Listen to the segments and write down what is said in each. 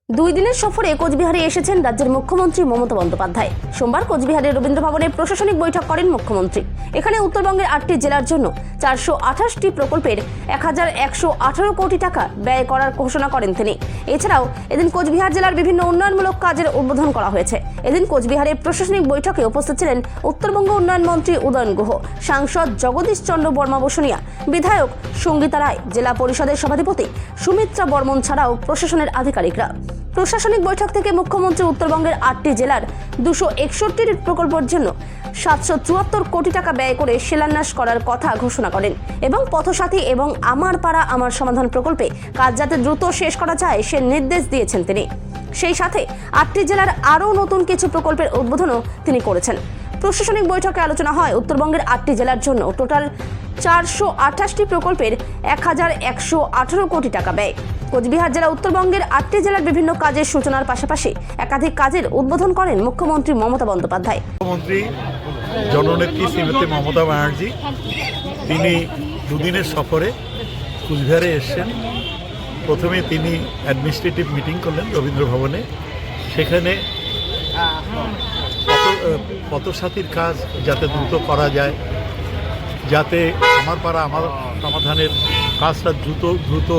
দুই দিনের সফরে কোচবিহারে এসেছেন রাজ্যের মুখ্যমন্ত্রী মমতা বন্দ্যোপাধ্যায়। সোমবার কোচবিহারের রবীন্দ্র ভবনে প্রশাসনিক বৈঠক করেন মুখ্যমন্ত্রী। এখানে উত্তরবঙ্গের 8টি জেলার জন্য 428টি প্রকল্পের 1118 কোটি টাকা ব্যয় করার ঘোষণা করেন তিনি। এছাড়াও এদিন কোচবিহার জেলার বিভিন্ন উন্নয়নমূলক কাজের উদ্বোধন করা হয়েছে। এদিন কোচবিহারের প্রশাসনিক বৈঠকে উপস্থিত ছিলেন উত্তরবঙ্গ উন্নয়ন মন্ত্রী উদয়ন গুহ, সাংসদ জগদীশ চন্দ্র বর্মা বসুনিয়া, বিধায়ক সঙ্গীতা রায়, জেলা পরিষদের সভাধিপতি সুমিত্রা বর্মন ছাড়াও প্রশাসনের আধিকারিকরা। প্রশাসনিক বৈঠক থেকে মুখ্যমন্ত্রী উত্তরবঙ্গের 8টি জেলার 261টি প্রকল্পের জন্য 774 কোটি টাকা ব্যয় করে শিলান্যাস করার কথা ঘোষণা করেন এবং পথসাথী এবং আমার পাড়া আমার সমাধান প্রকল্পে কাজ যাতে দ্রুত শেষ করা যায় সে নির্দেশ দিয়েছেন তিনি। সেই সাথে 8টি জেলার আরও নতুন কিছু প্রকল্পের উদ্বোধনও তিনি করেছেন। প্রশাসনিক বৈঠকে আলোচনা হয় উত্তরবঙ্গের 8টি জেলার জন্য টোটাল 428টি প্রকল্পের 1118 কোটি টাকা ব্যয়। কোচবিহার জেলা উত্তরবঙ্গের 8টি জেলার বিভিন্ন কাজের সূচনার পাশাপাশি একাধিক কাজের উদ্বোধন করেন মুখ্যমন্ত্রী মমতা বন্দ্যোপাধ্যায়। মুখ্যমন্ত্রী জননেত্রী শ্রীমতী মমতা ব্যানার্জি তিনি দুদিনের সফরে কোচবিহারে এসেছেন। প্রথমে তিনি অ্যাডমিনিস্ট্রেটিভ মিটিং করলেন রবীন্দ্র ভবনে। সেখানে পথসাথীর কাজ যাতে দ্রুত করা যায়, যাতে আমার পাড়া আমার সমাধানের কাজটা দ্রুত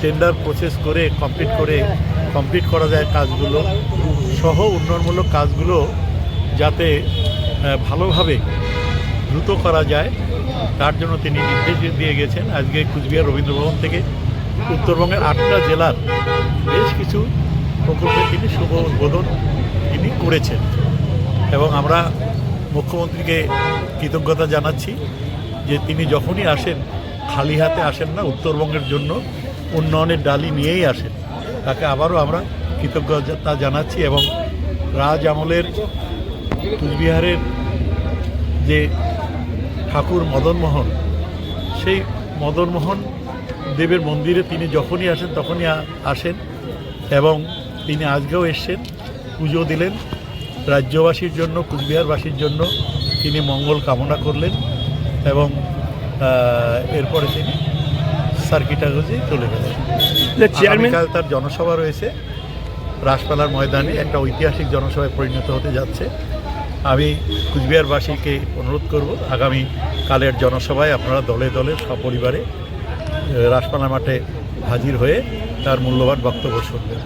টেন্ডার প্রসেস করে কমপ্লিট করা যায়, কাজগুলো সহ উন্নয়নমূলক কাজগুলো যাতে ভালোভাবে দ্রুত করা যায় তার জন্য তিনি নির্দেশ দিয়ে গেছেন। আজকে কোচবিহার রবীন্দ্রভবন থেকে উত্তরবঙ্গের 8টা জেলার বেশ কিছু প্রকল্পের তিনি শুভ উদ্বোধন তিনি করেছেন এবং আমরা মুখ্যমন্ত্রীকে কৃতজ্ঞতা জানাচ্ছি যে তিনি যখনই আসেন খালি হাতে আসেন না, উত্তরবঙ্গের জন্য উন্নয়নের ডালি নিয়েই আসেন। তাকে আবারও আমরা কৃতজ্ঞতা জানাচ্ছি এবং রাজ আমলের কোচবিহারের যে ঠাকুর মদনমোহন, সেই মদনমোহন দেবের মন্দিরে তিনি যখনই আসেন তখনই আসেন এবং তিনি আজকেও এসছেন, পুজো দিলেন, রাজ্যবাসীর জন্য কোচবিহারবাসীর জন্য তিনি মঙ্গল কামনা করলেন এবং এরপরে তিনি সার্কিট হাউসে চলে গেলেন। আগামীকাল তার জনসভা রয়েছে রাসপালার ময়দানে, একটা ঐতিহাসিক জনসভায় পরিণত হতে যাচ্ছে। আমি কোচবিহারবাসীকে অনুরোধ করব আগামী কালের জনসভায় আপনারা দলে দলে সপরিবারে রাসপালা মাঠে হাজির হয়ে তার মূল্যবান বক্তব্য শুনবেন।